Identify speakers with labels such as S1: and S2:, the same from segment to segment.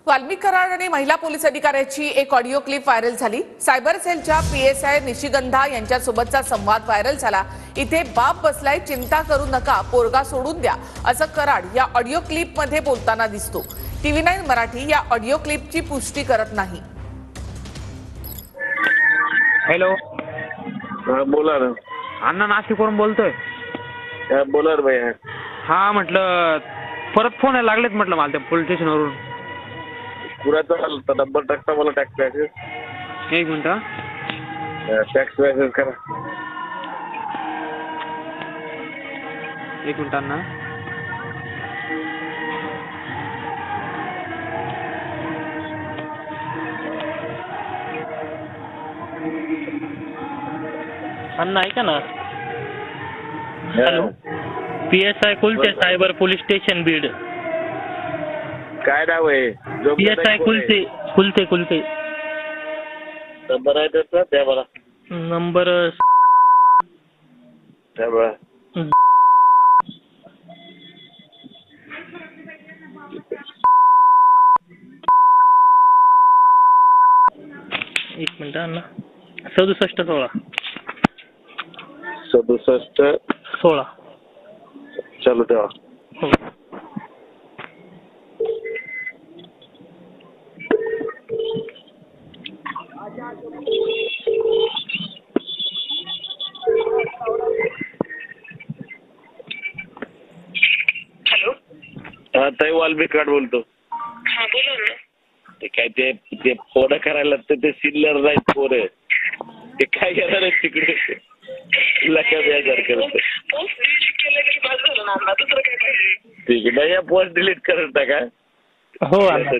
S1: वाल्मिक कराड आणि महिला पोलीस अधिकाऱ्याची एक ऑडिओ क्लिप व्हायरल झाली। सायबर सेलच्या पीएसआय निशिगंधा यांच्यासोबतचा संवाद व्हायरल झाला। इथे बाप बसलाय, चिंता करू नका, पोरगा सोडून द्या, असं कराड या ऑडिओ क्लिप मध्ये बोलताना दिसतो। TV9 मराठी या ऑडिओ क्लिपची पुष्टी करत नाही।
S2: हॅलो,
S3: बोला ना
S2: अण्णा नाशिकवरून बोलतोय।
S3: बोला रे भैया।
S2: हा म्हटलं परत फोन यायला लागलेत म्हटलं मला त्या पोलीस स्टेशनवरून।
S3: कुणाचा नंबर टाकता मला टॅक्स मॅसेज।
S2: एक मिनिट,
S3: टॅक्स मॅसेज करा।
S2: एक मिनिट अण्णा।
S4: अण्णा ऐका ना। Hello, PSI Kulte, cyber police station Beed.
S3: काय नाव आहे?
S4: PSI कुलते कुलते कुलते।
S3: नंबर आहे त्याचा, द्या मला
S4: नंबर।
S3: द्या मला।
S4: एक मिनिट अण्णा। 6716
S3: 6716 चालू ठेवा।
S4: हो।
S5: हॅलो,
S3: हा ताई, वाल्मिक कराड बोलतो।
S5: हा बोला ना।
S3: ते काय ते फोन करायला ते सिनियर नाहीत पोर, ते काय येणार आहे तिकडे लका बेजार करत।
S5: पोस्ट डिलीट केलं की बाद झालं ना अण्णा, दुसरं काय पाहिजे?
S3: तिकडे या पोस्ट डिलीट करत टाका।
S4: हो अण्णा।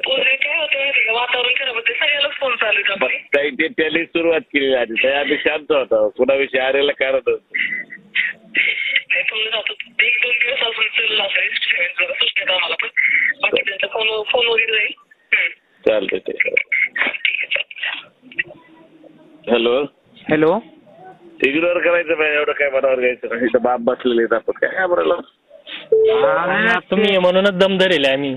S5: पोरे काय होतं माहिती का, वातावरण खराब होते, सगळ्यालाच फोन चालू आहे आपले।
S3: ताई ते त्याने सुरुवात केली आधी, त्या आधी शांत होता, कुणाविषयी आरेला करत होत।
S5: काय फोन जातो, 1-2 दिवस अजून चालला असेल एक्सपेरिमेंट, जरा सुचते आम्हाला पण। बाकी त्यांचा फोन वगैरे जाईल।
S3: चालतंय ते।
S5: ठीक आहे, चालेल।
S3: हॅलो
S2: हॅलो,
S3: इग्नोर करायचं नाही, एवढं काय मनावर घ्यायचं नाही। इथं बाप बसलेले आहेत, आपण काय बोलायला।
S4: अण्णा तुम्ही म्हणूनच दम धरेल आम्ही।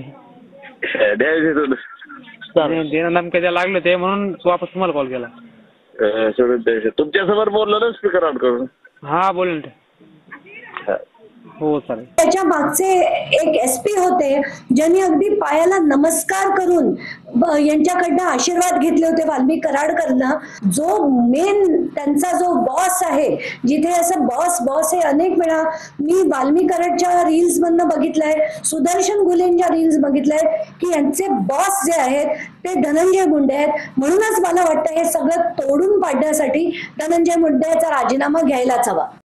S2: नेमकं त्या लागलं ते म्हणून वापस तुम्हाला कॉल केला।
S3: सोडून द्यायचं। तुमच्या समोर बोललो ना स्पीकर ऑन करून।
S2: हा बोलेल ते। हो चालेल।
S6: त्याच्या मागचे एक SP होते, ज्यांनी अगदी पायाला नमस्कार करून यांच्याकडनं आशीर्वाद घेतले होते वाल्मिक कराडकडनं। जो मेन त्यांचा जो बॉस आहे, जिथे असं बॉस बॉस हे अनेक वेळा मी वाल्मिक कराडच्या रील्स मधनं बघितलंय, सुदर्शन गुलेंच्या रील्स बघितलंय की यांचे बॉस जे आहेत ते धनंजय मुंडे आहेत। म्हणूनच मला वाटतं हे सगळं तोडून पाडण्यासाठी धनंजय मुंडेचा राजीनामा घ्यायलाच हवा।